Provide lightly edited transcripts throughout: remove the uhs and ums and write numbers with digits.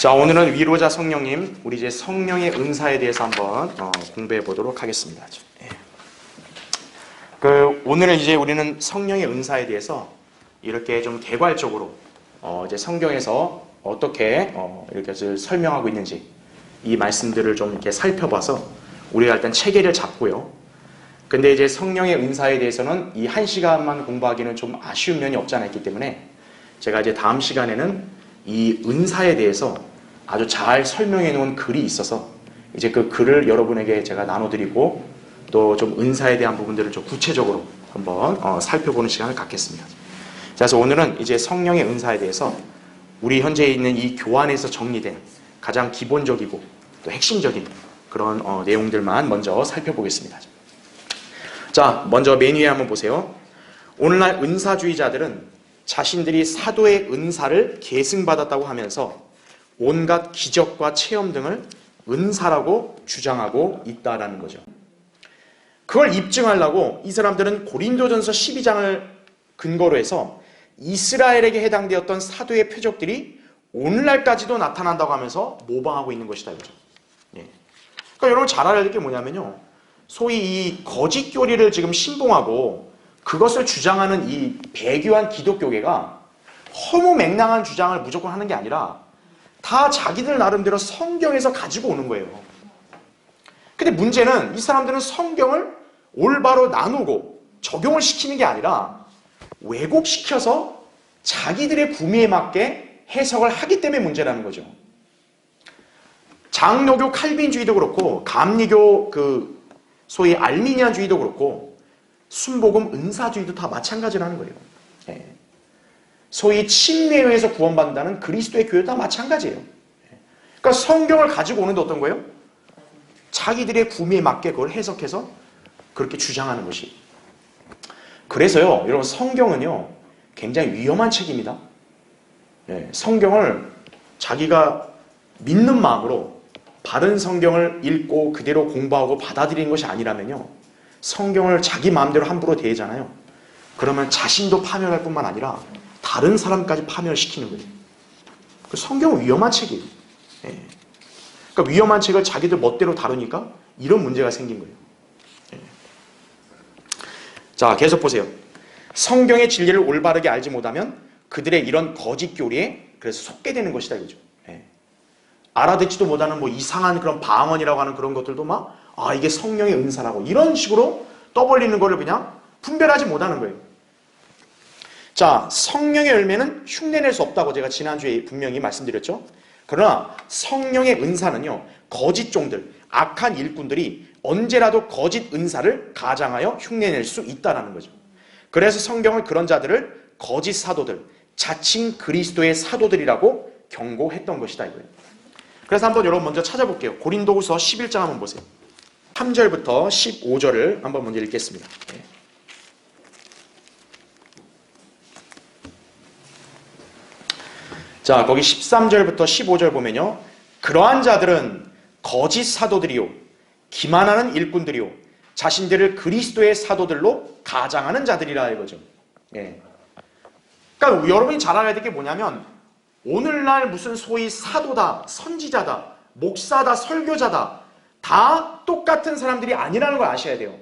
자, 오늘은 위로자 성령님, 우리 이제 성령의 은사에 대해서 한번 공부해 보도록 하겠습니다. 오늘은 이제 우리는 성령의 은사에 대해서 이렇게 좀 개괄적으로 이제 성경에서 어떻게 이렇게 설명하고 있는지 이 말씀들을 좀 이렇게 살펴봐서 우리가 일단 체계를 잡고요. 근데 이제 성령의 은사에 대해서는 이 한 시간만 공부하기는 좀 아쉬운 면이 없지 않아 있기 때문에 제가 이제 다음 시간에는 이 은사에 대해서 아주 잘 설명해 놓은 글이 있어서 이제 그 글을 여러분에게 제가 나눠드리고 또 좀 은사에 대한 부분들을 좀 구체적으로 한번 살펴보는 시간을 갖겠습니다. 그래서 오늘은 이제 성령의 은사에 대해서 우리 현재 있는 이 교환에서 정리된 가장 기본적이고 또 핵심적인 그런 내용들만 먼저 살펴보겠습니다. 자, 먼저 맨 위에 한번 보세요. 오늘날 은사주의자들은 자신들이 사도의 은사를 계승받았다고 하면서 온갖 기적과 체험 등을 은사라고 주장하고 있다라는 거죠. 그걸 입증하려고 이 사람들은 고린도전서 12장을 근거로 해서 이스라엘에게 해당되었던 사도의 표적들이 오늘날까지도 나타난다고 하면서 모방하고 있는 것이다. 그죠? 예. 그러니까 여러분 잘 알아야 될 게 뭐냐면요. 소위 이 거짓 교리를 지금 신봉하고 그것을 주장하는 이 배교한 기독교계가 허무맹랑한 주장을 무조건 하는 게 아니라 다 자기들 나름대로 성경에서 가지고 오는 거예요. 근데 문제는 이 사람들은 성경을 올바로 나누고 적용을 시키는 게 아니라 왜곡시켜서 자기들의 구미에 맞게 해석을 하기 때문에 문제라는 거죠. 장로교 칼빈주의도 그렇고 감리교 소위 알미니안주의도 그렇고 순복음 은사주의도 다 마찬가지라는 거예요. 예. 소위 침례에 의해서 구원받는다는 그리스도의 교회도 다 마찬가지예요. 그러니까 성경을 가지고 오는데 어떤 거예요? 자기들의 구미에 맞게 그걸 해석해서 그렇게 주장하는 것이. 그래서요, 여러분 성경은요 굉장히 위험한 책입니다. 예, 성경을 자기가 믿는 마음으로 바른 성경을 읽고 그대로 공부하고 받아들이는 것이 아니라면요, 성경을 자기 마음대로 함부로 대하잖아요. 그러면 자신도 파멸할 뿐만 아니라 다른 사람까지 파멸시키는 거예요. 성경은 위험한 책이에요. 예. 그러니까 위험한 책을 자기들 멋대로 다루니까 이런 문제가 생긴 거예요. 예. 자, 계속 보세요. 성경의 진리를 올바르게 알지 못하면 그들의 이런 거짓 교리에 그래서 속게 되는 것이다 이거죠. 예. 알아듣지도 못하는 뭐 이상한 그런 방언이라고 하는 그런 것들도 이게 성령의 은사라고 이런 식으로 떠벌리는 거를 그냥 분별하지 못하는 거예요. 자, 성령의 열매는 흉내낼 수 없다고 제가 지난주에 분명히 말씀드렸죠. 그러나 성령의 은사는요, 거짓 종들, 악한 일꾼들이 언제라도 거짓 은사를 가장하여 흉내낼 수 있다는 거죠. 그래서 성경은 그런 자들을 거짓 사도들, 자칭 그리스도의 사도들이라고 경고했던 것이다 이거예요. 그래서 한번 여러분 먼저 찾아볼게요. 고린도후서 11장 한번 보세요. 3절부터 15절을 한번 먼저 읽겠습니다. 자, 거기 13절부터 15절 보면요, 그러한 자들은 거짓 사도들이요 기만하는 일꾼들이요 자신들을 그리스도의 사도들로 가장하는 자들이라 이거죠. 예. 그러니까 여러분이 잘 알아야 될 게 뭐냐면 오늘날 무슨 소위 사도다, 선지자다, 목사다, 설교자다 다 똑같은 사람들이 아니라는 걸 아셔야 돼요.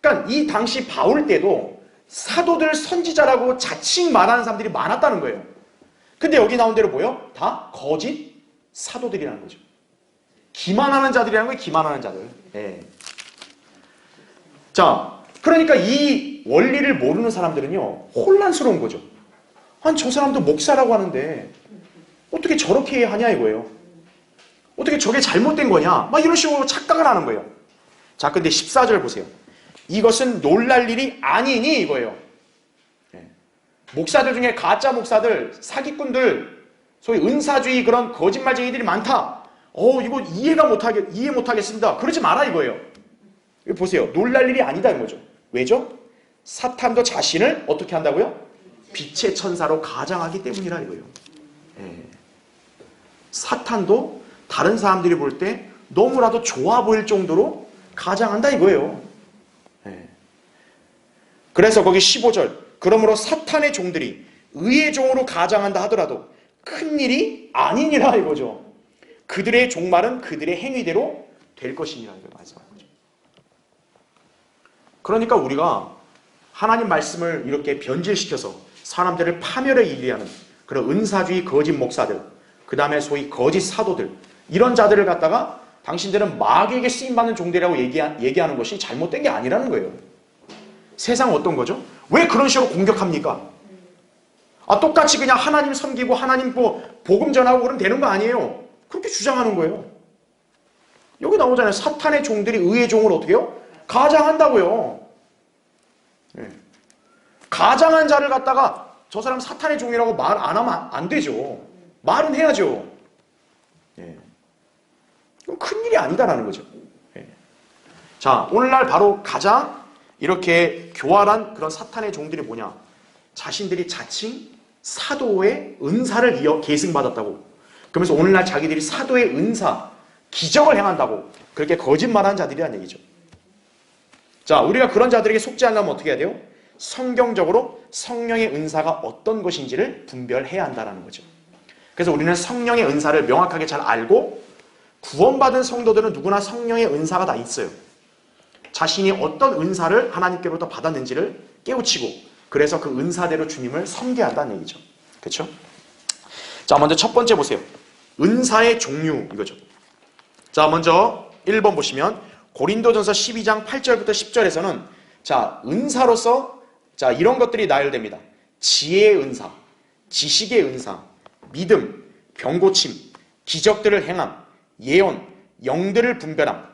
그러니까 이 당시 바울 때도 사도들, 선지자라고 자칭 말하는 사람들이 많았다는 거예요. 근데 여기 나온 대로 뭐예요? 다 거짓 사도들이라는 거죠. 기만하는 자들이라는 거예요. 기만하는 자들. 예. 자, 그러니까 이 원리를 모르는 사람들은요 혼란스러운 거죠. 아니 저 사람도 목사라고 하는데 어떻게 저렇게 하냐 이거예요. 어떻게 저게 잘못된 거냐 이런 식으로 착각을 하는 거예요. 자, 근데 14절 보세요. 이것은 놀랄 일이 아니니 이거예요. 목사들 중에 가짜 목사들, 사기꾼들, 소위 은사주의 그런 거짓말쟁이들이 많다. 이거 이해 못하겠습니다. 그러지 마라 이거예요. 이거 보세요. 놀랄 일이 아니다 이거죠. 왜죠? 사탄도 자신을 어떻게 한다고요? 빛의 천사로 가장하기 때문이라 이거예요. 예. 사탄도 다른 사람들이 볼 때 너무나도 좋아 보일 정도로 가장한다 이거예요. 예. 그래서 거기 15절 그러므로 사탄의 종들이 의의 종으로 가장한다 하더라도 큰일이 아니니라 이거죠. 그들의 종말은 그들의 행위대로 될 것이니라 이걸 말씀하는 거죠. 그러니까 우리가 하나님 말씀을 이렇게 변질시켜서 사람들을 파멸에 이르게 그런 은사주의 거짓 목사들, 그 다음에 소위 거짓 사도들, 이런 자들을 갖다가 당신들은 마귀에게 쓰임받는 종들이라고 얘기하는 것이 잘못된 게 아니라는 거예요. 세상은 어떤 거죠? 왜 그런 식으로 공격합니까? 똑같이 그냥 하나님 섬기고 하나님 복음 전하고 그러면 되는 거 아니에요. 그렇게 주장하는 거예요. 여기 나오잖아요. 사탄의 종들이 의의 종을 어떻게 해요? 가장한다고요. 네. 가장한 자를 갖다가 저 사람 사탄의 종이라고 말 안 하면 안 되죠. 말은 해야죠. 네. 이건 큰일이 아니다라는 거죠. 네. 자, 오늘날 바로 가장 이렇게 교활한 그런 사탄의 종들이 뭐냐? 자신들이 자칭 사도의 은사를 계승받았다고. 그러면서 오늘날 자기들이 사도의 은사, 기적을 행한다고 그렇게 거짓말하는 자들이란 얘기죠. 자, 우리가 그런 자들에게 속지 않으려면 어떻게 해야 돼요? 성경적으로 성령의 은사가 어떤 것인지를 분별해야 한다는 거죠. 그래서 우리는 성령의 은사를 명확하게 잘 알고, 구원받은 성도들은 누구나 성령의 은사가 다 있어요. 자신이 어떤 은사를 하나님께로부터 받았는지를 깨우치고, 그래서 그 은사대로 주님을 섬겨야 한다는 얘기죠. 그렇죠? 자, 먼저 첫 번째 보세요. 은사의 종류, 이거죠. 자, 먼저 1번 보시면 고린도전서 12장 8절부터 10절에서는 자, 은사로서 자, 이런 것들이 나열됩니다. 지혜의 은사, 지식의 은사, 믿음, 병고침, 기적들을 행함, 예언, 영들을 분별함,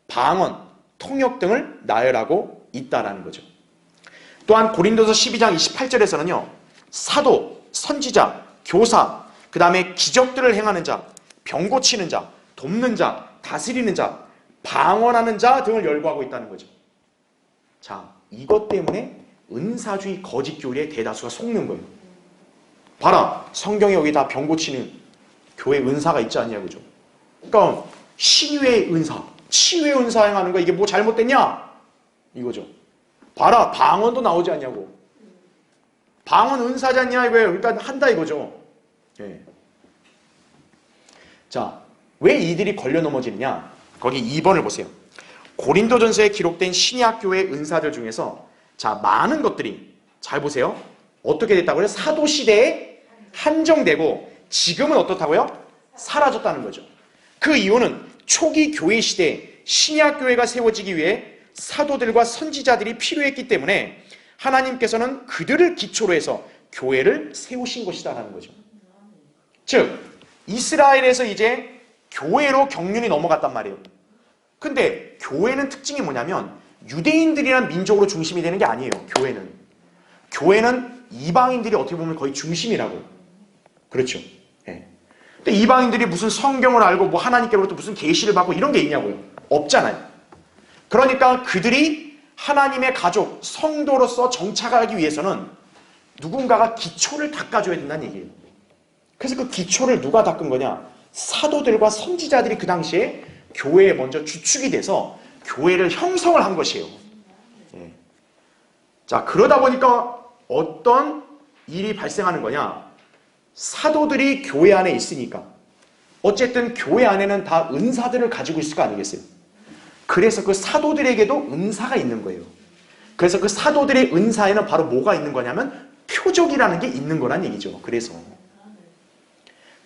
방언, 통역 등을 나열하고 있다라는 거죠. 또한 고린도서 12장 28절에서는요. 사도, 선지자, 교사, 그 다음에 기적들을 행하는 자, 병 고치는 자, 돕는 자, 다스리는 자, 방언하는 자 등을 열거하고 있다는 거죠. 자, 이것 때문에 은사주의 거짓 교리의 대다수가 속는 거예요. 봐라, 성경에 여기 다 병 고치는 교회 은사가 있지 않냐, 그죠? 그러니까 신유의 은사, 치유의 은사 행하는 거 이게 뭐 잘못됐냐? 이거죠. 봐라, 방언도 나오지 않냐고. 방언 은사지 않냐 이거예요. 그러니까 한다 이거죠. 예. 자, 왜 이들이 걸려 넘어지느냐? 거기 2번을 보세요. 고린도전서에 기록된 신약교회 은사들 중에서 자, 많은 것들이 잘 보세요. 어떻게 됐다고요? 사도시대에 한정되고 지금은 어떻다고요? 사라졌다는 거죠. 그 이유는 초기 교회 시대에 신약교회가 세워지기 위해 사도들과 선지자들이 필요했기 때문에 하나님께서는 그들을 기초로 해서 교회를 세우신 것이다라는 거죠. 즉, 이스라엘에서 이제 교회로 경륜이 넘어갔단 말이에요. 근데 교회는 특징이 뭐냐면 유대인들이란 민족으로 중심이 되는 게 아니에요. 교회는 이방인들이 어떻게 보면 거의 중심이라고. 그렇죠. 예. 근데 이방인들이 무슨 성경을 알고 뭐 하나님께로부터 무슨 계시를 받고 이런 게 있냐고요. 없잖아요. 그러니까 그들이 하나님의 가족, 성도로서 정착하기 위해서는 누군가가 기초를 닦아줘야 된다는 얘기예요. 그래서 그 기초를 누가 닦은 거냐? 사도들과 선지자들이 그 당시에 교회에 먼저 주축이 돼서 교회를 형성을 한 것이에요. 예. 자, 그러다 보니까 어떤 일이 발생하는 거냐? 사도들이 교회 안에 있으니까 어쨌든 교회 안에는 다 은사들을 가지고 있을 거 아니겠어요? 그래서 그 사도들에게도 은사가 있는 거예요. 그래서 그 사도들의 은사에는 바로 뭐가 있는 거냐면 표적이라는 게 있는 거란 얘기죠.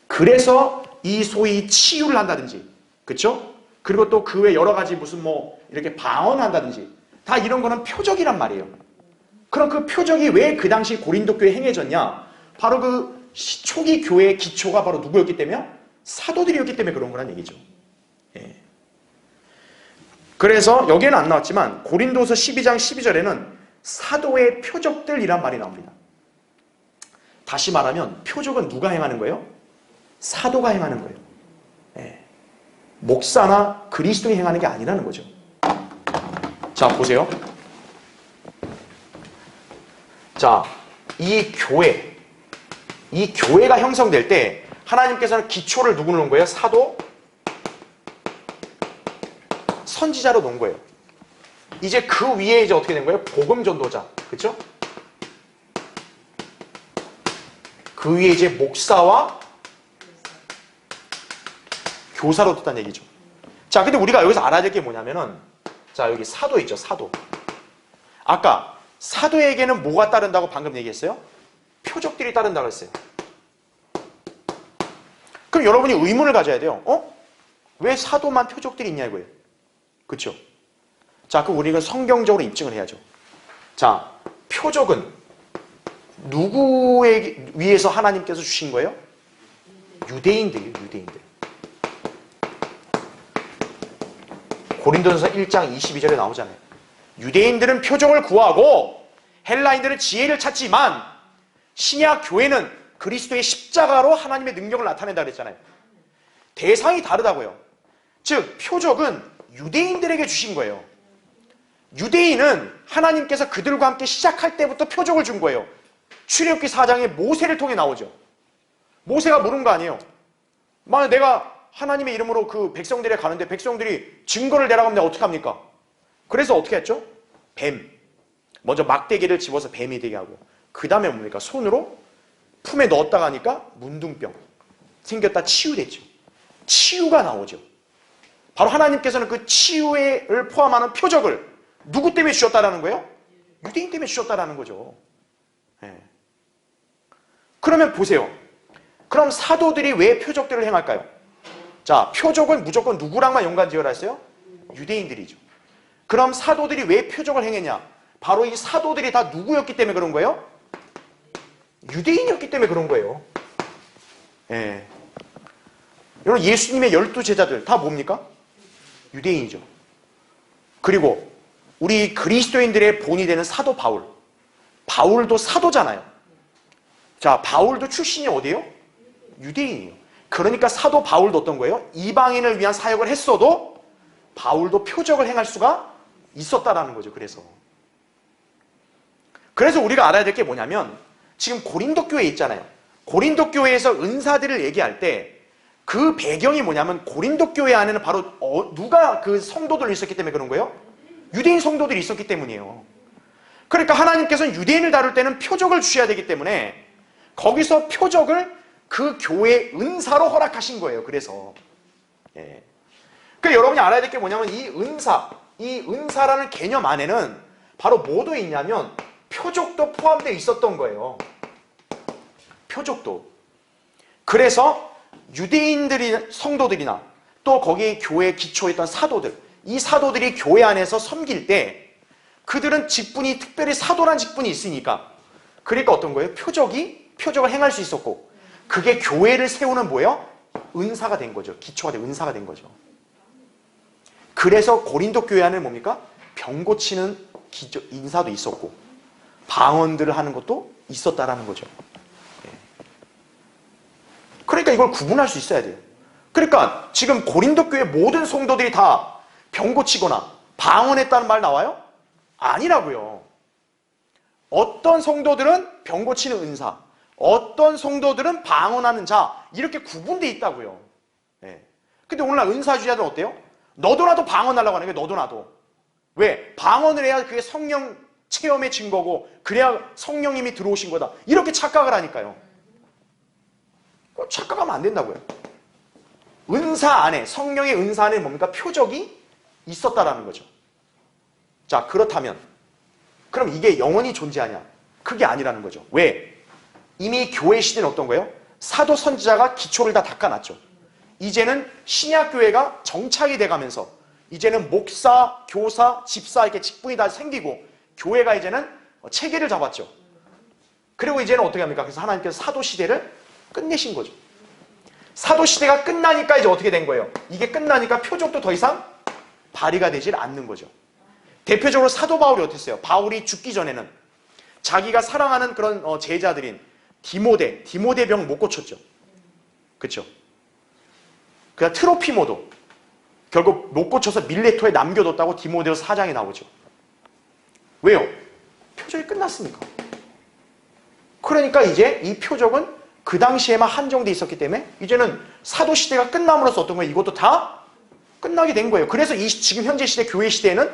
그래서 이 소위 치유를 한다든지, 그렇죠? 그리고 또 그 외 여러 가지 무슨 뭐 이렇게 방언한다든지 다 이런 거는 표적이란 말이에요. 그럼 그 표적이 왜 그 당시 고린도 교회에 행해졌냐? 바로 그 초기 교회의 기초가 바로 누구였기 때문에? 사도들이었기 때문에 그런 거란 얘기죠. 예. 그래서 여기에는 안 나왔지만 고린도서 12장 12절에는 사도의 표적들이란 말이 나옵니다. 다시 말하면 표적은 누가 행하는 거예요? 사도가 행하는 거예요. 예. 목사나 그리스도인이 행하는 게 아니라는 거죠. 자, 보세요. 자, 이 교회가 형성될 때 하나님께서는 기초를 누구 놓은 거예요? 사도, 선지자로 놓은 거예요. 이제 그 위에 이제 어떻게 된 거예요? 복음 전도자. 그렇죠? 그 위에 이제 목사와 교사로 뒀다는 얘기죠. 자, 근데 우리가 여기서 알아야 될 게 뭐냐면은, 자, 여기 사도 있죠, 사도. 아까 사도에게는 뭐가 따른다고 방금 얘기했어요? 표적들이 따른다고 했어요. 그럼 여러분이 의문을 가져야 돼요. 왜 사도만 표적들이 있냐 이거예요. 그렇죠? 자, 그럼 우리가 성경적으로 입증을 해야죠. 자, 표적은 누구에 위해서 하나님께서 주신 거예요? 유대인들이에요, 유대인들. 고린도전서 1장 22절에 나오잖아요. 유대인들은 표적을 구하고 헬라인들은 지혜를 찾지만 신약 교회는 그리스도의 십자가로 하나님의 능력을 나타낸다 그랬잖아요. 대상이 다르다고요. 즉 표적은 유대인들에게 주신 거예요. 유대인은 하나님께서 그들과 함께 시작할 때부터 표적을 준 거예요. 출애굽기 4장에 모세를 통해 나오죠. 모세가 물은 거 아니에요. 만약 내가 하나님의 이름으로 그 백성들에 가는데 백성들이 증거를 내라고 하면 내가 어떻게 합니까? 그래서 어떻게 했죠? 뱀. 먼저 막대기를 집어서 뱀이 되게 하고 그 다음에 뭡니까? 손으로 품에 넣었다가 하니까 문둥병 생겼다 치유됐죠. 치유가 나오죠. 바로 하나님께서는 그 치유를 포함하는 표적을 누구 때문에 주셨다라는 거예요? 유대인 때문에 주셨다라는 거죠. 네. 그러면 보세요. 그럼 사도들이 왜 표적들을 행할까요? 자, 표적은 무조건 누구랑만 연관지어라 했어요? 유대인들이죠. 그럼 사도들이 왜 표적을 행했냐? 바로 이 사도들이 다 누구였기 때문에 그런 거예요? 유대인이었기 때문에 그런 거예요. 예. 여러분, 예수님의 12제자들 다 뭡니까? 유대인이죠. 그리고 우리 그리스도인들의 본이 되는 사도 바울. 바울도 사도잖아요. 자, 바울도 출신이 어디예요? 유대인이에요. 그러니까 사도 바울도 어떤 거예요? 이방인을 위한 사역을 했어도 바울도 표적을 행할 수가 있었다라는 거죠. 그래서 우리가 알아야 될 게 뭐냐면 지금 고린도 교회 있잖아요. 고린도 교회에서 은사들을 얘기할 때 그 배경이 뭐냐면 고린도 교회 안에는 바로 누가 그 성도들이 있었기 때문에 그런 거예요? 유대인 성도들이 있었기 때문이에요. 그러니까 하나님께서는 유대인을 다룰 때는 표적을 주셔야 되기 때문에 거기서 표적을 그 교회의 은사로 허락하신 거예요. 그래서 예. 그러니까 여러분이 알아야 될 게 뭐냐면 이 은사라는 개념 안에는 바로 뭐도 있냐면 표적도 포함되어 있었던 거예요. 표적도. 그래서 유대인들이 성도들이나 또 거기 교회에 기초했던 사도들, 이 사도들이 교회 안에서 섬길 때 그들은 직분이 특별히 사도란 직분이 있으니까 그러니까 어떤 거예요? 표적을 행할 수 있었고 그게 교회를 세우는 뭐예요? 은사가 된 거죠. 기초가 된 은사가 된 거죠. 그래서 고린도 교회 안에 뭡니까? 병 고치는 인사도 있었고 방언들을 하는 것도 있었다라는 거죠. 그러니까 이걸 구분할 수 있어야 돼요. 그러니까 지금 고린도 교회 모든 성도들이 다 병 고치거나 방언했다는 말 나와요? 아니라고요. 어떤 성도들은 병 고치는 은사, 어떤 성도들은 방언하는 자 이렇게 구분되어 있다고요. 근데 오늘날 은사주의자들은 어때요? 너도 나도 방언하려고 하는 거예요. 너도 나도. 왜? 방언을 해야 그게 성령 체험의 증거고 그래야 성령님이 들어오신 거다. 이렇게 착각을 하니까요. 착각하면 안 된다고요. 은사 안에, 성령의 은사 안에 뭡니까? 표적이 있었다라는 거죠. 자, 그렇다면 그럼 이게 영원히 존재하냐? 그게 아니라는 거죠. 왜? 이미 교회 시대는 어떤 거예요? 사도 선지자가 기초를 다 닦아놨죠. 이제는 신약교회가 정착이 돼가면서 이제는 목사, 교사, 집사 이렇게 직분이 다 생기고 교회가 이제는 체계를 잡았죠. 그리고 이제는 어떻게 합니까? 그래서 하나님께서 사도 시대를 끝내신 거죠. 사도 시대가 끝나니까 이제 어떻게 된 거예요? 이게 끝나니까 표적도 더 이상 발휘가 되질 않는 거죠. 대표적으로 사도 바울이 어땠어요? 바울이 죽기 전에는 자기가 사랑하는 그런 제자들인 디모데 병 못 고쳤죠. 그렇죠? 그다음 트로피모도 결국 못 고쳐서 밀레토에 남겨뒀다고 디모데후서 4장에 나오죠. 왜요? 표적이 끝났으니까. 그러니까 이제 이 표적은 그 당시에만 한정돼 있었기 때문에 이제는 사도 시대가 끝남으로써 어떤 거예요? 이것도 다 끝나게 된 거예요. 그래서 지금 현재 시대 교회 시대에는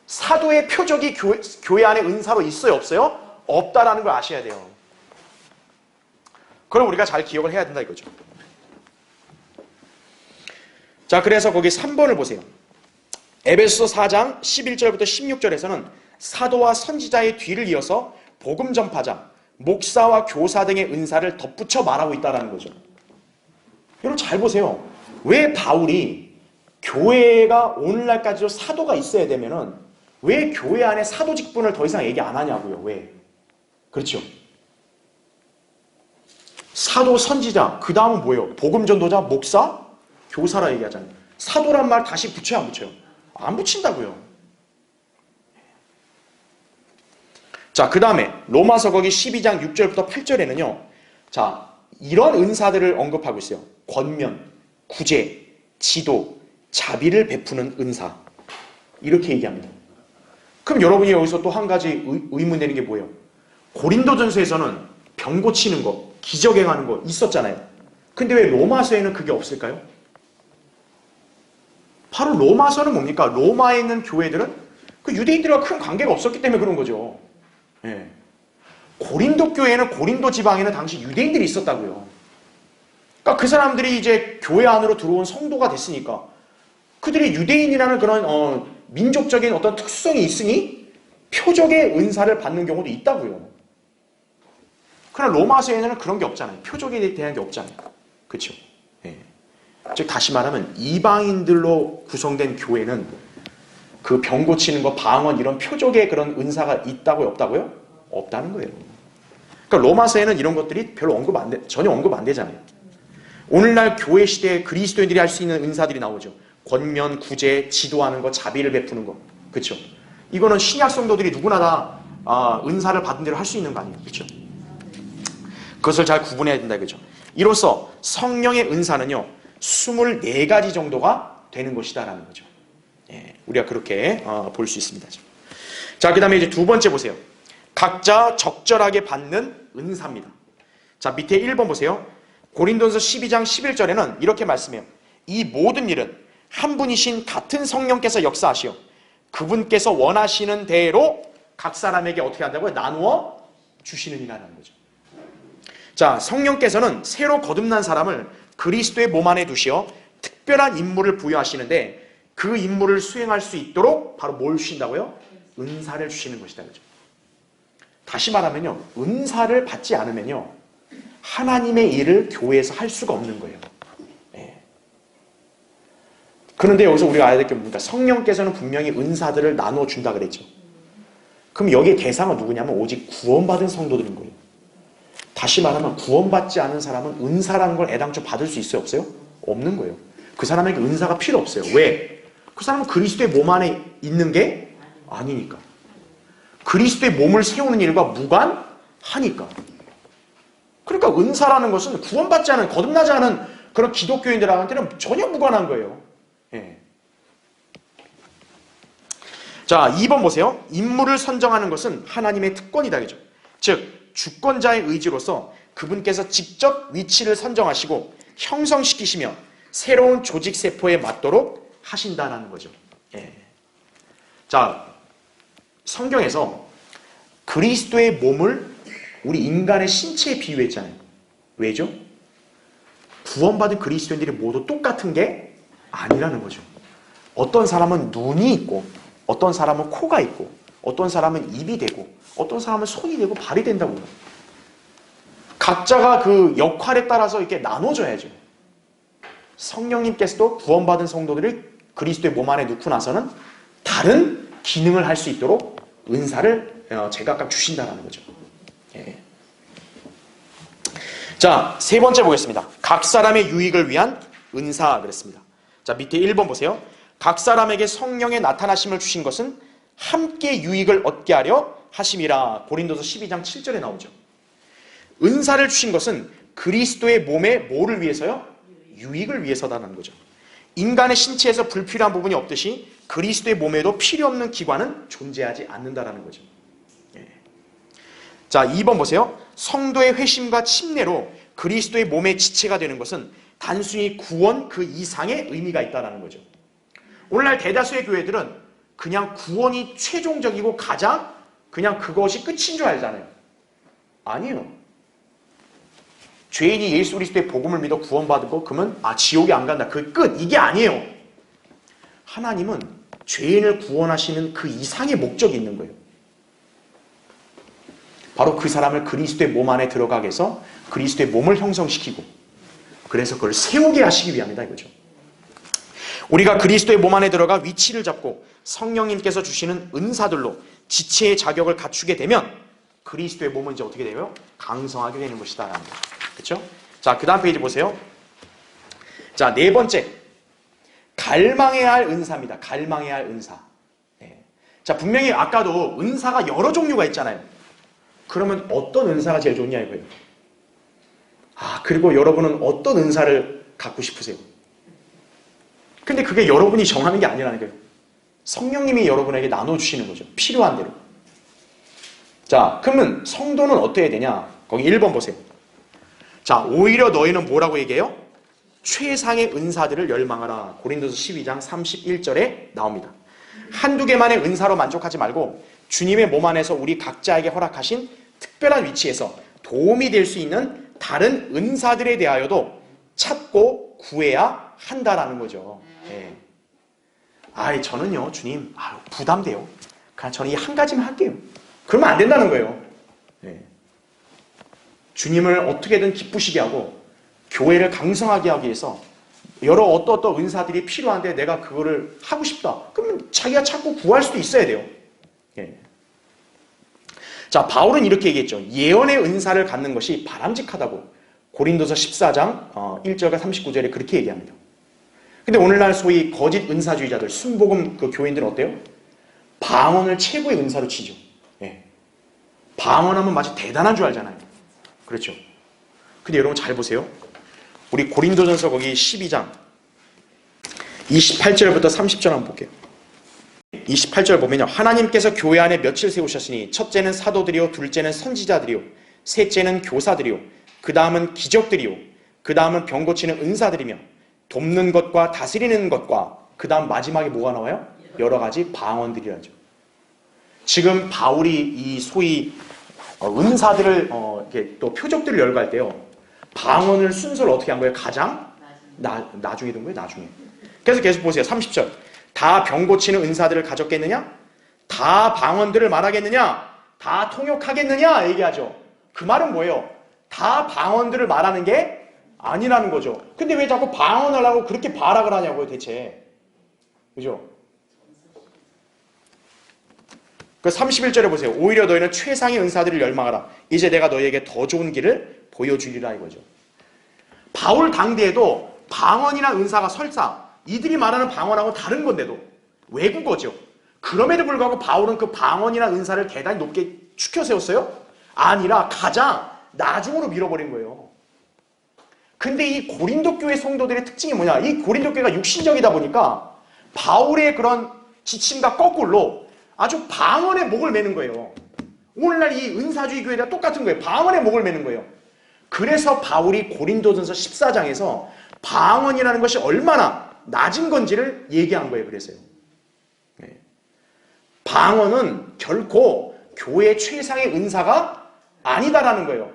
사도의 표적이 교회 안에 은사로 있어요? 없어요? 없다라는 걸 아셔야 돼요. 그럼 우리가 잘 기억을 해야 된다 이거죠. 자, 그래서 거기 3번을 보세요. 에베소서 4장 11절부터 16절에서는 사도와 선지자의 뒤를 이어서 복음 전파자, 목사와 교사 등의 은사를 덧붙여 말하고 있다는 거죠. 여러분 잘 보세요. 왜 바울이 교회가 오늘날까지도 사도가 있어야 되면은 왜 교회 안에 사도 직분을 더 이상 얘기 안 하냐고요. 왜? 그렇죠. 사도, 선지자, 그 다음은 뭐예요? 복음 전도자, 목사, 교사라 얘기하잖아요. 사도란 말 다시 붙여요, 안 붙여요? 안 붙인다고요. 자, 그 다음에 로마서 거기 12장 6절부터 8절에는요. 자, 이런 은사들을 언급하고 있어요. 권면, 구제, 지도, 자비를 베푸는 은사. 이렇게 얘기합니다. 그럼 여러분이 여기서 또 한 가지 의문 되는 게 뭐예요? 고린도전서에서는 병 고치는 거, 기적행하는 거 있었잖아요. 근데 왜 로마서에는 그게 없을까요? 바로 로마서는 뭡니까? 로마에 있는 교회들은 그 유대인들과 큰 관계가 없었기 때문에 그런 거죠. 예. 고린도 교회는 고린도 지방에는 당시 유대인들이 있었다고요. 그러니까 그 사람들이 이제 교회 안으로 들어온 성도가 됐으니까 그들이 유대인이라는 그런 민족적인 어떤 특성이 있으니 표적의 은사를 받는 경우도 있다고요. 그러나 로마서에는 그런 게 없잖아요. 표적에 대한 게 없잖아요. 그렇죠? 예. 즉 다시 말하면 이방인들로 구성된 교회는 그 병 고치는 거, 방언 이런 표적의 그런 은사가 있다고요? 없다고요? 없다는 거예요. 그러니까 로마서에는 이런 것들이 별로 전혀 언급 안 되잖아요. 오늘날 교회 시대에 그리스도인들이 할 수 있는 은사들이 나오죠. 권면, 구제, 지도하는 거, 자비를 베푸는 거. 그렇죠? 이거는 신약 성도들이 누구나 다 은사를 받은 대로 할 수 있는 거 아니에요. 그렇죠? 그것을 잘 구분해야 된다. 그렇죠? 이로써 성령의 은사는요. 24가지 정도가 되는 것이다라는 거죠. 예, 우리가 그렇게 볼 수 있습니다. 자, 그 다음에 이제 두 번째 보세요. 각자 적절하게 받는 은사입니다. 자, 밑에 1번 보세요. 고린도전서 12장 11절에는 이렇게 말씀해요. 이 모든 일은 한 분이신 같은 성령께서 역사하시어 그분께서 원하시는 대로 각 사람에게 어떻게 한다고요? 나누어 주시느니라는 거죠. 자, 성령께서는 새로 거듭난 사람을 그리스도의 몸 안에 두시어 특별한 임무를 부여하시는데 그 임무를 수행할 수 있도록 바로 뭘 주신다고요? 은사를 주시는 것이다. 그죠? 다시 말하면요. 은사를 받지 않으면요. 하나님의 일을 교회에서 할 수가 없는 거예요. 네. 그런데 여기서 우리가 알아야 될 게 뭡니까? 성령께서는 분명히 은사들을 나누어 준다 그랬죠. 그럼 여기에 대상은 누구냐면 오직 구원받은 성도들인 거예요. 다시 말하면 구원받지 않은 사람은 은사라는 걸 애당초 받을 수 있어요? 없어요? 없는 거예요. 그 사람에게 은사가 필요 없어요. 왜? 그 사람은 그리스도의 몸 안에 있는 게 아니니까. 그리스도의 몸을 세우는 일과 무관하니까. 그러니까 은사라는 것은 구원받지 않은, 거듭나지 않은 그런 기독교인들한테는 전혀 무관한 거예요. 예. 자, 2번 보세요. 임무를 선정하는 것은 하나님의 특권이다. 그죠? 즉 주권자의 의지로서 그분께서 직접 위치를 선정하시고 형성시키시며 새로운 조직 세포에 맞도록 하신다는 거죠. 예. 자, 성경에서 그리스도의 몸을 우리 인간의 신체에 비유했잖아요. 왜죠? 구원받은 그리스도인들이 모두 똑같은 게 아니라는 거죠. 어떤 사람은 눈이 있고 어떤 사람은 코가 있고 어떤 사람은 입이 되고 어떤 사람은 손이 되고 발이 된다고요. 각자가 그 역할에 따라서 이렇게 나눠져야죠. 성령님께서도 구원받은 성도들을 그리스도의 몸 안에 넣고 나서는 다른 기능을 할 수 있도록 은사를 제각각 주신다는 거죠. 예. 자, 세 번째 보겠습니다. 각 사람의 유익을 위한 은사 그랬습니다. 자, 밑에 1번 보세요. 각 사람에게 성령의 나타나심을 주신 것은 함께 유익을 얻게 하려 하심이라. 고린도서 12장 7절에 나오죠. 은사를 주신 것은 그리스도의 몸에 뭐를 위해서요? 유익을 위해서다라는 거죠. 인간의 신체에서 불필요한 부분이 없듯이 그리스도의 몸에도 필요 없는 기관은 존재하지 않는다라는 거죠. 예. 자, 2번 보세요. 성도의 회심과 침례로 그리스도의 몸의 지체가 되는 것은 단순히 구원 그 이상의 의미가 있다는 거죠. 오늘날 대다수의 교회들은 그냥 구원이 최종적이고 가장 그냥 그것이 끝인 줄 알잖아요. 아니에요. 죄인이 예수 그리스도의 복음을 믿어 구원받고 그러면 지옥에 안 간다. 그 끝. 이게 아니에요. 하나님은 죄인을 구원하시는 그 이상의 목적이 있는 거예요. 바로 그 사람을 그리스도의 몸 안에 들어가게 해서 그리스도의 몸을 형성시키고 그래서 그걸 세우게 하시기 위함이다 이거죠. 우리가 그리스도의 몸 안에 들어가 위치를 잡고 성령님께서 주시는 은사들로 지체의 자격을 갖추게 되면 그리스도의 몸은 이제 어떻게 돼요? 강성하게 되는 것이다. 그렇죠? 자, 그 다음 페이지 보세요. 자, 네 번째. 갈망해야 할 은사입니다. 갈망해야 할 은사. 네. 자, 분명히 아까도 은사가 여러 종류가 있잖아요. 그러면 어떤 은사가 제일 좋냐 이거예요. 그리고 여러분은 어떤 은사를 갖고 싶으세요? 근데 그게 여러분이 정하는 게 아니라는 거예요. 성령님이 여러분에게 나눠주시는 거죠. 필요한 대로. 자, 그러면 성도는 어떻게 되냐? 거기 1번 보세요. 자, 오히려 너희는 뭐라고 얘기해요? 최상의 은사들을 열망하라. 고린도서 12장 31절에 나옵니다. 한두 개만의 은사로 만족하지 말고 주님의 몸 안에서 우리 각자에게 허락하신 특별한 위치에서 도움이 될 수 있는 다른 은사들에 대하여도 찾고 구해야 한다라는 거죠. 네. 저는요, 주님, 부담돼요. 그냥 저는 이 한 가지만 할게요. 그러면 안 된다는 거예요. 네. 주님을 어떻게든 기쁘시게 하고 교회를 강성하게 하기 위해서 여러 어떤 은사들이 필요한데 내가 그거를 하고 싶다. 그러면 자기가 찾고 구할 수도 있어야 돼요. 네. 자, 바울은 이렇게 얘기했죠. 예언의 은사를 갖는 것이 바람직하다고. 고린도서 14장 1절과 39절에 그렇게 얘기합니다. 근데 오늘날 소위 거짓 은사주의자들, 순복음 그 교인들은 어때요? 방언을 최고의 은사로 치죠. 예. 방언하면 마치 대단한 줄 알잖아요. 그렇죠? 근데 여러분 잘 보세요. 우리 고린도전서 거기 12장 28절부터 30절 한번 볼게요. 28절 보면요. 하나님께서 교회 안에 며칠 세우셨으니 첫째는 사도들이요, 둘째는 선지자들이요, 셋째는 교사들이요, 그 다음은 기적들이요, 그 다음은 병 고치는 은사들이며 돕는 것과 다스리는 것과 그 다음 마지막에 뭐가 나와요? 여러 가지 방언들이라죠. 지금 바울이 이 소위 은사들을 이렇게 또 표적들을 열거할 때요. 방언을 순서를 어떻게 한 거예요? 가장 나중에 둔 거예요. 나중에. 그래서 계속 보세요. 30절. 다 병 고치는 은사들을 가졌겠느냐? 다 방언들을 말하겠느냐? 다 통역하겠느냐? 얘기하죠. 그 말은 뭐예요? 다 방언들을 말하는 게 아니라는 거죠. 근데 왜 자꾸 방언을 하고 그렇게 발악을 하냐고요, 대체. 그죠? 그 31절에 보세요. 오히려 너희는 최상의 은사들을 열망하라. 이제 내가 너희에게 더 좋은 길을 보여주리라 이거죠. 바울 당대에도 방언이나 은사가 설사 이들이 말하는 방언하고 다른 건데도 외국어죠. 그럼에도 불구하고 바울은 그 방언이나 은사를 대단히 높게 추켜 세웠어요? 아니라 가장 나중으로 밀어버린 거예요. 근데 이 고린도 교회 성도들의 특징이 뭐냐? 이 고린도 교회가 육신적이다 보니까 바울의 그런 지침과 거꾸로 아주 방언의 목을 매는 거예요. 오늘날 이 은사주의 교회랑 똑같은 거예요. 방언의 목을 매는 거예요. 그래서 바울이 고린도전서 14장에서 방언이라는 것이 얼마나 낮은 건지를 얘기한 거예요. 그래서요. 네. 방언은 결코 교회의 최상의 은사가 아니다라는 거예요.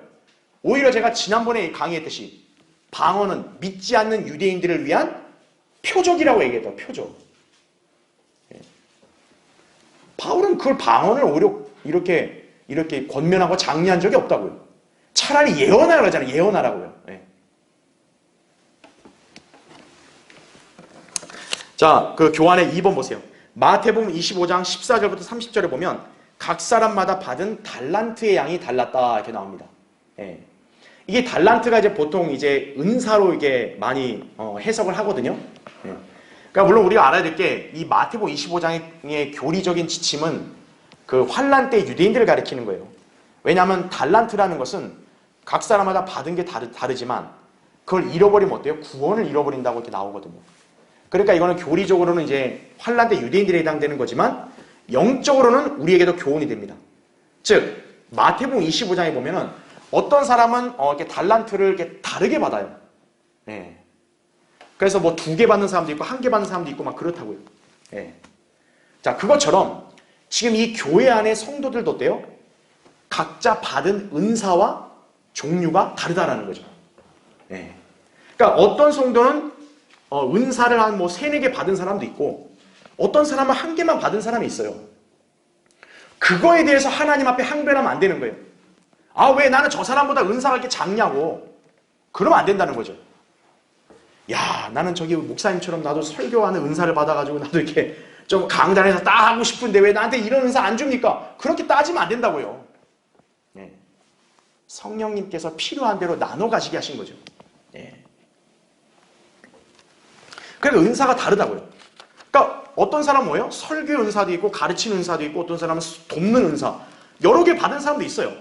오히려 제가 지난번에 강의했듯이 방언은 믿지 않는 유대인들을 위한 표적이라고 얘기했다. 표적. 네. 바울은 그걸 방언을 오히려 이렇게 권면하고 장려한 적이 없다고요. 차라리 예언하라고 하잖아요. 예언하라고요. 네. 자, 그 교환의 2번 보세요. 마태복음 25장 14절부터 30절에 보면 각 사람마다 받은 달란트의 양이 달랐다 이렇게 나옵니다. 예. 이게 달란트가 이제 보통 이제 은사로 이게 많이 해석을 하거든요. 예. 그러니까 물론 우리가 알아야 될 게 이 마태복음 25장의 교리적인 지침은 그 환란 때 유대인들을 가리키는 거예요. 왜냐하면 달란트라는 것은 각 사람마다 받은 게 다르지만 그걸 잃어버리면 어때요? 구원을 잃어버린다고 이렇게 나오거든요. 그러니까 이거는 교리적으로는 이제 환란 때 유대인들에 해당되는 거지만 영적으로는 우리에게도 교훈이 됩니다. 즉 마태복음 25장에 보면은 어떤 사람은 이렇게 달란트를 이렇게 다르게 받아요. 네. 그래서 뭐 2개 받는 사람도 있고 1개 받는 사람도 있고 막 그렇다고요. 네. 자, 그것처럼 지금 이 교회 안에 성도들도 어때요? 각자 받은 은사와 종류가 다르다라는 거죠. 예. 그러니까 어떤 성도는 은사를 한 뭐 3, 4개 받은 사람도 있고 어떤 사람은 1개만 받은 사람이 있어요. 그거에 대해서 하나님 앞에 항변하면 안 되는 거예요. 아, 왜 나는 저 사람보다 은사가 이렇게 작냐고. 그러면 안 된다는 거죠. 야, 나는 저기 목사님처럼 나도 설교하는 은사를 받아가지고 나도 이렇게 좀 강단에서 딱 하고 싶은데 왜 나한테 이런 은사 안 줍니까? 그렇게 따지면 안 된다고요. 네. 성령님께서 필요한 대로 나눠 가시게 하신 거죠. 네. 그러니까 은사가 다르다고요. 그러니까 어떤 사람은 뭐예요? 설교 은사도 있고 가르치는 은사도 있고 어떤 사람은 돕는 은사 여러 개 받은 사람도 있어요.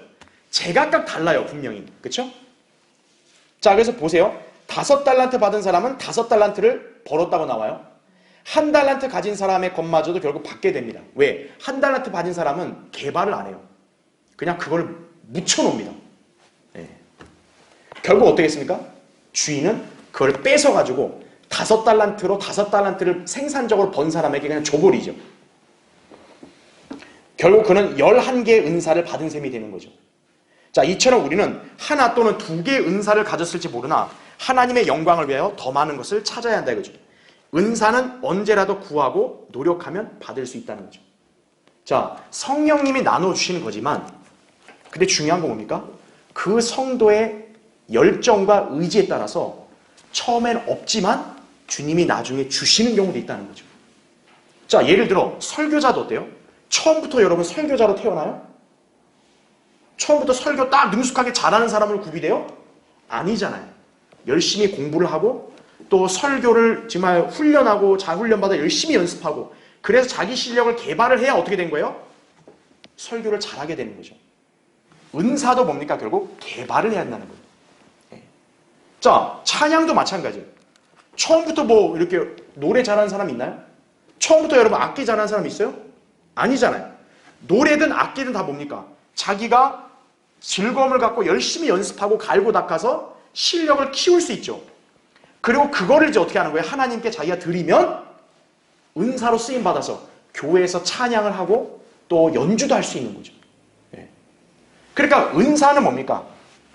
제각각 달라요, 분명히. 그렇죠? 자, 그래서 보세요. 5달란트 받은 사람은 5달란트를 벌었다고 나와요. 1달란트 가진 사람의 것마저도 결국 받게 됩니다. 왜? 1달란트 받은 사람은 개발을 안 해요. 그냥 그걸 묻혀놓습니다. 네. 결국 어떻겠습니까? 주인은 그걸 뺏어가지고 5달란트로 5달란트를 생산적으로 번 사람에게 그냥 줘버리죠. 결국 그는 11개의 은사를 받은 셈이 되는 거죠. 자, 이처럼 우리는 하나 또는 2개의 은사를 가졌을지 모르나 하나님의 영광을 위하여 더 많은 것을 찾아야 한다 이거죠. 은사는 언제라도 구하고 노력하면 받을 수 있다는 거죠. 자, 성령님이 나눠주시는 거지만 근데 중요한 건 뭡니까? 그 성도의 열정과 의지에 따라서 처음엔 없지만 주님이 나중에 주시는 경우도 있다는 거죠. 자, 예를 들어 설교자도 어때요? 처음부터 여러분 설교자로 태어나요? 처음부터 설교 딱 능숙하게 잘하는 사람을 구비돼요? 아니잖아요. 열심히 공부를 하고 또 설교를 정말 훈련하고 잘 훈련받아 열심히 연습하고 그래서 자기 실력을 개발을 해야 어떻게 된 거예요? 설교를 잘하게 되는 거죠. 은사도 뭡니까? 결국 개발을 해야 한다는 거예요. 자, 찬양도 마찬가지예요. 처음부터 뭐 이렇게 노래 잘하는 사람 있나요? 처음부터 여러분 악기 잘하는 사람 있어요? 아니잖아요. 노래든 악기든 다 뭡니까? 자기가 즐거움을 갖고 열심히 연습하고 갈고 닦아서 실력을 키울 수 있죠. 그리고 그거를 이제 어떻게 하는 거예요? 하나님께 자기가 드리면 은사로 쓰임받아서 교회에서 찬양을 하고 또 연주도 할 수 있는 거죠. 그러니까 은사는 뭡니까?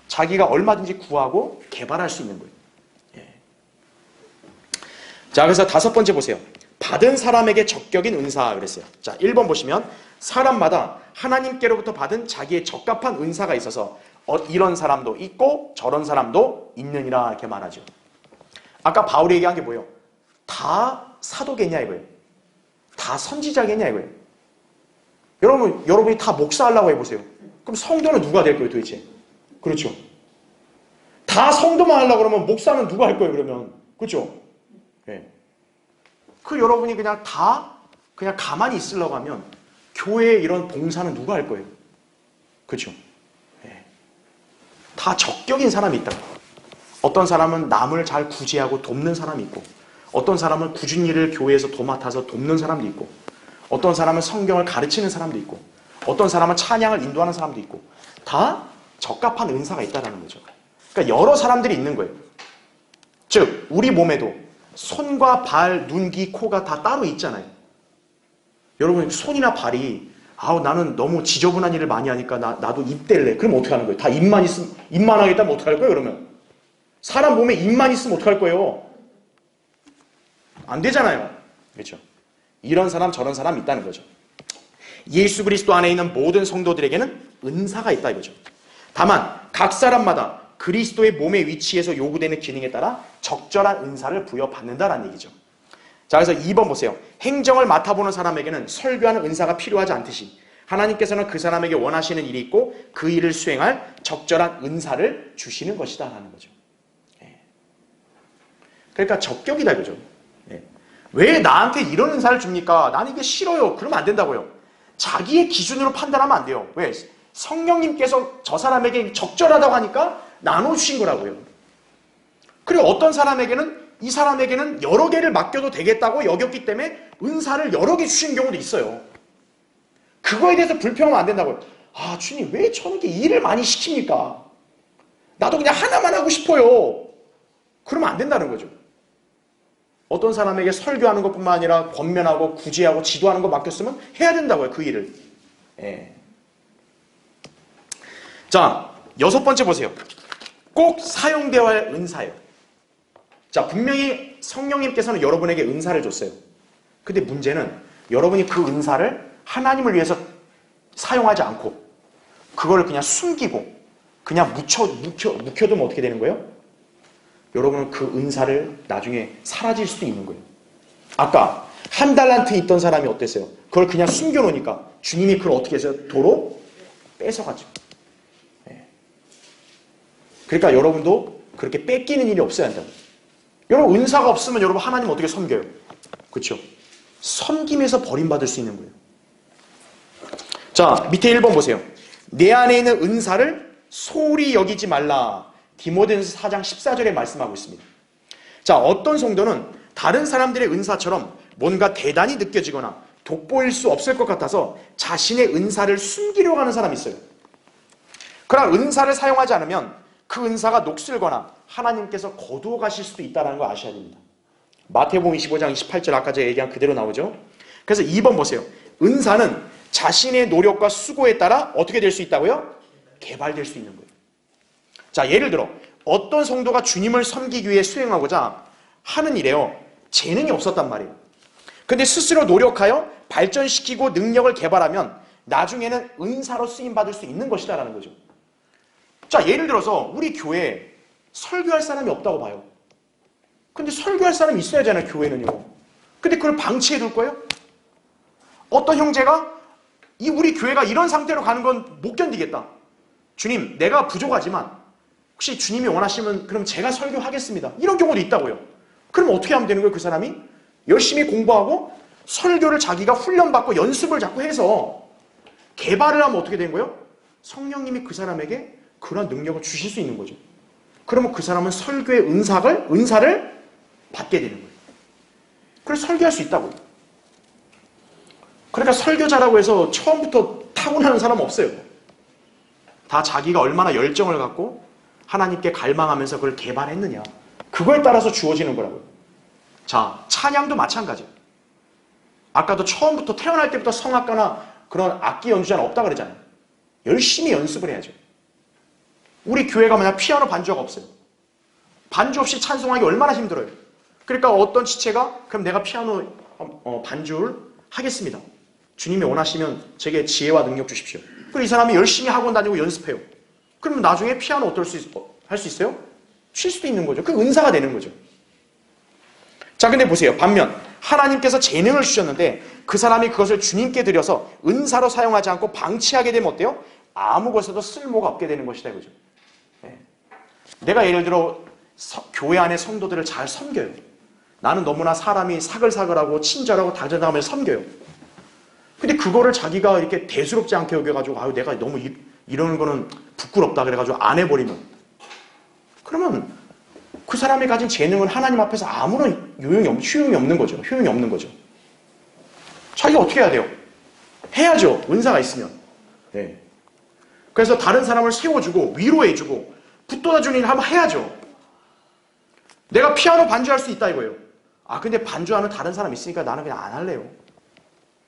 자기가 얼마든지 구하고 개발할 수 있는 거예요. 자, 그래서 5번째 보세요. 받은 사람에게 적격인 은사 그랬어요. 자, 1번 보시면 사람마다 하나님께로부터 받은 자기의 적합한 은사가 있어서 이런 사람도 있고 저런 사람도 있느니라 이렇게 말하죠. 아까 바울이 얘기한 게 뭐예요? 다 사도겠냐 이거예요. 다 선지자겠냐 이거예요. 여러분이 다 목사하려고 해보세요. 그럼 성도는 누가 될 거예요 도대체? 그렇죠. 다 성도만 하려고 그러면 목사는 누가 할 거예요 그러면? 그렇죠. 네. 여러분이 그냥 가만히 있으려고 하면 교회에 이런 봉사는 누가 할 거예요? 그렇죠. 네. 다 적격인 사람이 있다. 어떤 사람은 남을 잘 구제하고 돕는 사람이 있고 어떤 사람은 굳은 일을 교회에서 도맡아서 돕는 사람도 있고 어떤 사람은 성경을 가르치는 사람도 있고 어떤 사람은 찬양을 인도하는 사람도 있고 다 적합한 은사가 있다는 거죠. 그러니까 여러 사람들이 있는 거예요. 즉 우리 몸에도 손과 발, 눈, 귀, 코가 다 따로 있잖아요. 여러분 손이나 발이 나는 너무 지저분한 일을 많이 하니까 나도 입 뗄래. 그럼 어떻게 하는 거예요? 다 입만 하겠다면 어떻게 할 거예요 그러면? 사람 몸에 입만 있으면 어떻게 할 거예요? 안 되잖아요. 그렇죠? 이런 사람 저런 사람 있다는 거죠. 예수 그리스도 안에 있는 모든 성도들에게는 은사가 있다 이거죠. 다만 각 사람마다 그리스도의 몸의 위치에서 요구되는 기능에 따라 적절한 은사를 부여받는다라는 얘기죠. 자, 그래서 2번 보세요. 행정을 맡아보는 사람에게는 설교하는 은사가 필요하지 않듯이 하나님께서는 그 사람에게 원하시는 일이 있고 그 일을 수행할 적절한 은사를 주시는 것이다 라는 거죠. 그러니까 적격이다 이거죠. 왜 나한테 이런 은사를 줍니까? 나는 이게 싫어요. 그러면 안 된다고요. 자기의 기준으로 판단하면 안 돼요. 왜? 성령님께서 저 사람에게 적절하다고 하니까 나눠주신 거라고요. 그리고 어떤 사람에게는 이 사람에게는 여러 개를 맡겨도 되겠다고 여겼기 때문에 은사를 여러 개 주신 경우도 있어요. 그거에 대해서 불평하면 안 된다고요. 주님 왜 저렇게 일을 많이 시킵니까? 나도 그냥 하나만 하고 싶어요. 그러면 안 된다는 거죠. 어떤 사람에게 설교하는 것뿐만 아니라 권면하고 구제하고 지도하는 거 맡겼으면 해야 된다고요. 그 일을. 자, 6번째 보세요. 꼭 사용되어야 할 은사예요. 자, 분명히 성령님께서는 여러분에게 은사를 줬어요. 근데 문제는 여러분이 그 은사를 하나님을 위해서 사용하지 않고 그걸 그냥 숨기고 그냥 묵혀두면 어떻게 되는 거예요? 여러분은 그 은사를 나중에 사라질 수도 있는 거예요. 아까 한 달란트 있던 사람이 어땠어요? 그걸 그냥 숨겨놓으니까 주님이 그걸 어떻게 했어요? 도로 뺏어가죠. 네. 그러니까 여러분도 그렇게 뺏기는 일이 없어야 한다. 여러분 은사가 없으면 여러분 하나님 어떻게 섬겨요? 그렇죠? 섬김에서 버림받을 수 있는 거예요. 자, 밑에 1번 보세요. 내 안에 있는 은사를 소홀히 여기지 말라. 디모데전서 4장 14절에 말씀하고 있습니다. 자, 어떤 성도는 다른 사람들의 은사처럼 뭔가 대단히 느껴지거나 돋보일 수 없을 것 같아서 자신의 은사를 숨기려고 하는 사람이 있어요. 그러나 은사를 사용하지 않으면 그 은사가 녹슬거나 하나님께서 거두어 가실 수도 있다는 걸 아셔야 됩니다. 마태복음 25장 28절 아까 제가 얘기한 그대로 나오죠. 그래서 2번 보세요. 은사는 자신의 노력과 수고에 따라 어떻게 될 수 있다고요? 개발될 수 있는 거예요. 자, 예를 들어 어떤 성도가 주님을 섬기기 위해 수행하고자 하는 일에요, 재능이 없었단 말이에요. 근데 스스로 노력하여 발전시키고 능력을 개발하면 나중에는 은사로 쓰임받을 수 있는 것이다라는 거죠. 자, 예를 들어서 우리 교회에 설교할 사람이 없다고 봐요. 근데 설교할 사람이 있어야 하잖아요, 교회는요. 근데 그걸 방치해 둘 거예요? 어떤 형제가 우리 교회가 이런 상태로 가는 건 못 견디겠다. 주님, 내가 부족하지만 혹시 주님이 원하시면 그럼 제가 설교하겠습니다. 이런 경우도 있다고요. 그럼 어떻게 하면 되는 거예요? 그 사람이 열심히 공부하고 설교를 자기가 훈련받고 연습을 자꾸 해서 개발을 하면 어떻게 되는 거예요? 성령님이 그 사람에게 그런 능력을 주실 수 있는 거죠. 그러면 그 사람은 설교의 은사를 받게 되는 거예요. 그래서 설교할 수 있다고요. 그러니까 설교자라고 해서 처음부터 타고나는 사람은 없어요. 다 자기가 얼마나 열정을 갖고 하나님께 갈망하면서 그걸 개발했느냐, 그거에 따라서 주어지는 거라고요. 자, 찬양도 마찬가지예요. 아까도 처음부터 태어날 때부터 성악가나 그런 악기 연주자는 없다 그러잖아요. 열심히 연습을 해야죠. 우리 교회가 만약 피아노 반주가 없어요. 반주 없이 찬송하기 얼마나 힘들어요. 그러니까 어떤 지체가 그럼 내가 피아노 반주를 하겠습니다. 주님이 원하시면 제게 지혜와 능력 주십시오. 그리고 이 사람이 열심히 학원 다니고 연습해요. 그러면 나중에 피아노 할 수 있어요? 칠 수도 있는 거죠. 그 은사가 되는 거죠. 자, 근데 보세요. 반면 하나님께서 재능을 주셨는데 그 사람이 그것을 주님께 드려서 은사로 사용하지 않고 방치하게 되면 어때요? 아무 것에도 쓸모가 없게 되는 것이다 이거죠. 네. 내가 예를 들어 교회 안에 성도들을 잘 섬겨요. 나는 너무나 사람이 사글사글하고 친절하고 다정하면서 섬겨요. 근데 그거를 자기가 이렇게 대수롭지 않게 여겨가지고 아유 내가 너무 이러는 거는 부끄럽다 그래가지고 안 해버리면, 그러면 그 사람이 가진 재능은 하나님 앞에서 아무런 효용이 없는 거죠. 효용이 없는 거죠. 자기가 어떻게 해야 돼요? 해야죠. 은사가 있으면. 네. 그래서 다른 사람을 세워주고 위로해주고 붙돋아주는 일을 한번 해야죠. 내가 피아노 반주할 수 있다 이거예요. 아 근데 반주하는 다른 사람 있으니까 나는 그냥 안 할래요.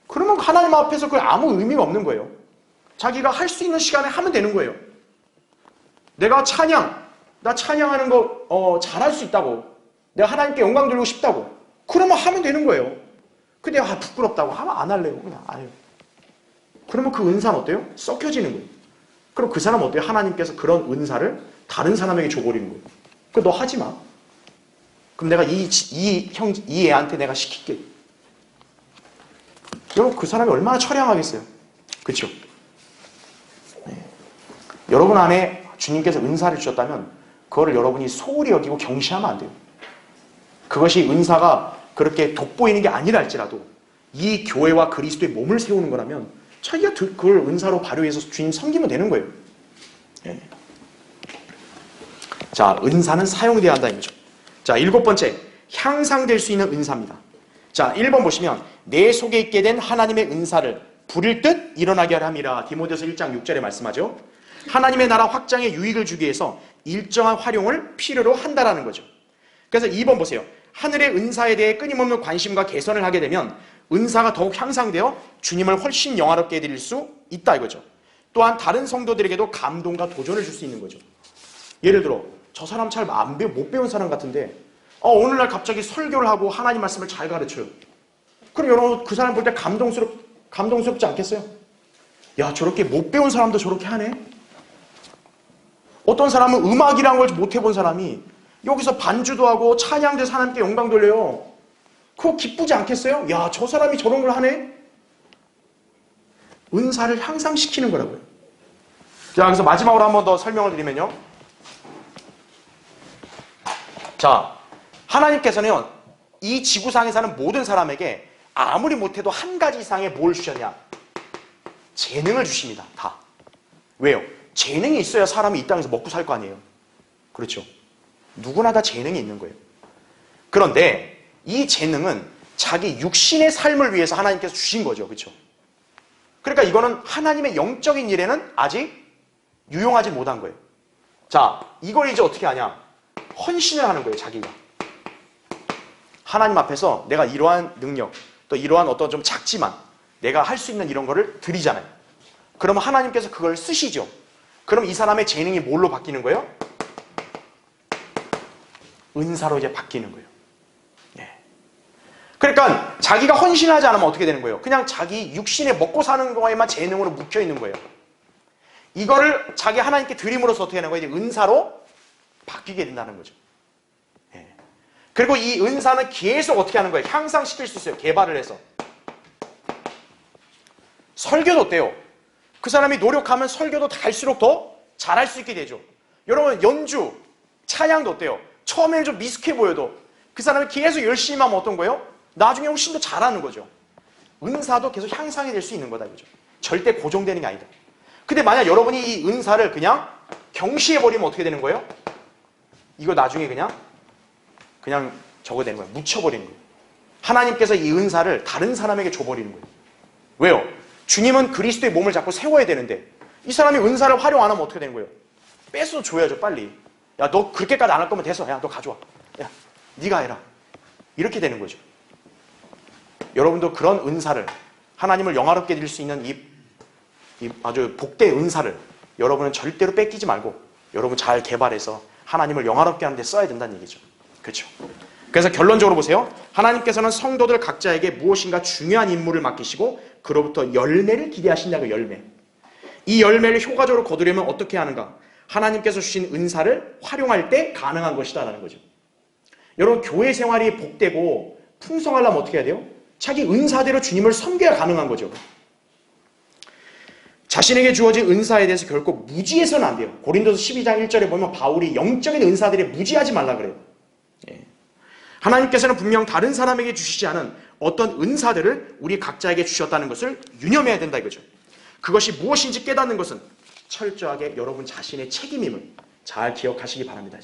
그러면 하나님 앞에서 그 아무 의미가 없는 거예요. 자기가 할 수 있는 시간에 하면 되는 거예요. 내가 나 찬양하는 거 잘할 수 있다고, 내가 하나님께 영광 돌리고 싶다고, 그러면 하면 되는 거예요. 근데 부끄럽다고 하면 안 할래요. 그냥 안 해요. 그러면 그 은사는 어때요? 썩혀지는 거예요. 그럼 그 사람은 어때요? 하나님께서 그런 은사를 다른 사람에게 줘버리는 거예요. 너 하지 마. 그럼 내가 이 애한테 내가 시킬게. 여러분 그 사람이 얼마나 처량하겠어요. 그렇죠? 네. 여러분 안에 주님께서 은사를 주셨다면 그거를 여러분이 소홀히 여기고 경시하면 안 돼요. 그것이 은사가 그렇게 돋보이는 게 아니라 할지라도 이 교회와 그리스도의 몸을 세우는 거라면 자기가 그걸 은사로 발휘해서 주님 섬기면 되는 거예요. 네. 자, 은사는 사용되어야 한다 이거죠. 자, 7번째, 향상될 수 있는 은사입니다. 자, 1번 보시면 내 속에 있게 된 하나님의 은사를 부릴 듯 일어나게 하려 함이라. 디모데서 1장 6절에 말씀하죠. 하나님의 나라 확장에 유익을 주기 위해서 일정한 활용을 필요로 한다라는 거죠. 그래서 2번 보세요. 하늘의 은사에 대해 끊임없는 관심과 개선을 하게 되면 은사가 더욱 향상되어 주님을 훨씬 영화롭게 해드릴 수 있다 이거죠. 또한 다른 성도들에게도 감동과 도전을 줄 수 있는 거죠. 예를 들어 저 사람 잘 못 배운 사람 같은데 오늘날 갑자기 설교를 하고 하나님 말씀을 잘 가르쳐요. 그럼 여러분 그 사람 볼 때 감동스럽지 않겠어요? 야, 저렇게 못 배운 사람도 저렇게 하네? 어떤 사람은 음악이라는 걸 못 해본 사람이 여기서 반주도 하고 찬양돼서 하나님께 영광 돌려요. 그거 기쁘지 않겠어요? 야, 저 사람이 저런 걸 하네? 은사를 향상시키는 거라고요. 자, 그래서 마지막으로 한 번 더 설명을 드리면요. 자, 하나님께서는 이 지구상에 사는 모든 사람에게 아무리 못해도 한 가지 이상의 뭘 주셨냐? 재능을 주십니다. 다. 왜요? 재능이 있어야 사람이 이 땅에서 먹고 살 거 아니에요. 그렇죠? 누구나 다 재능이 있는 거예요. 그런데 이 재능은 자기 육신의 삶을 위해서 하나님께서 주신 거죠. 그렇죠? 그러니까 이거는 하나님의 영적인 일에는 아직 유용하지 못한 거예요. 자, 이걸 이제 어떻게 하냐? 헌신을 하는 거예요. 자기가. 하나님 앞에서 내가 이러한 능력, 또 이러한 어떤 좀 작지만 내가 할 수 있는 이런 거를 드리잖아요. 그러면 하나님께서 그걸 쓰시죠. 그럼 이 사람의 재능이 뭘로 바뀌는 거예요? 은사로 이제 바뀌는 거예요. 네. 그러니까 자기가 헌신하지 않으면 어떻게 되는 거예요? 그냥 자기 육신에 먹고 사는 거에만 재능으로 묵혀 있는 거예요. 이거를 자기 하나님께 드림으로써 어떻게 하는 거예요? 이제 은사로 바뀌게 된다는 거죠. 네. 그리고 이 은사는 계속 어떻게 하는 거예요? 향상시킬 수 있어요. 개발을 해서. 설교도 어때요? 그 사람이 노력하면 설교도 갈수록 더 잘할 수 있게 되죠. 여러분 연주, 찬양도 어때요? 처음에는 좀 미숙해 보여도 그 사람이 계속 열심히 하면 어떤 거예요? 나중에 훨씬 더 잘하는 거죠. 은사도 계속 향상이 될 수 있는 거다. 그죠? 절대 고정되는 게 아니다. 근데 만약 여러분이 이 은사를 그냥 경시해버리면 어떻게 되는 거예요? 이거 나중에 그냥 저거 되는 거예요. 묻혀버리는 거예요. 하나님께서 이 은사를 다른 사람에게 줘버리는 거예요. 왜요? 주님은 그리스도의 몸을 잡고 세워야 되는데 이 사람이 은사를 활용 안 하면 어떻게 되는 거예요? 뺏어 줘야죠, 빨리. 야, 너 그렇게까지 안 할 거면 됐어. 야, 너 가져와. 야, 네가 해라. 이렇게 되는 거죠. 여러분도 그런 은사를, 하나님을 영화롭게 드릴 수 있는 이 아주 복된 은사를 여러분은 절대로 뺏기지 말고 여러분 잘 개발해서 하나님을 영화롭게 하는 데 써야 된다는 얘기죠. 그렇죠? 그래서 결론적으로 보세요. 하나님께서는 성도들 각자에게 무엇인가 중요한 임무를 맡기시고 그로부터 열매를 기대하신다고. 열매. 이 열매를 효과적으로 거두려면 어떻게 하는가? 하나님께서 주신 은사를 활용할 때 가능한 것이다라는 거죠. 여러분 교회 생활이 복되고 풍성하려면 어떻게 해야 돼요? 자기 은사대로 주님을 섬겨야 가능한 거죠. 자신에게 주어진 은사에 대해서 결코 무지해서는 안 돼요. 고린도서 12장 1절에 보면 바울이 영적인 은사들에 무지하지 말라 그래요. 예. 하나님께서는 분명 다른 사람에게 주시지 않은 어떤 은사들을 우리 각자에게 주셨다는 것을 유념해야 된다 이거죠. 그것이 무엇인지 깨닫는 것은 철저하게 여러분 자신의 책임임을 잘 기억하시기 바랍니다.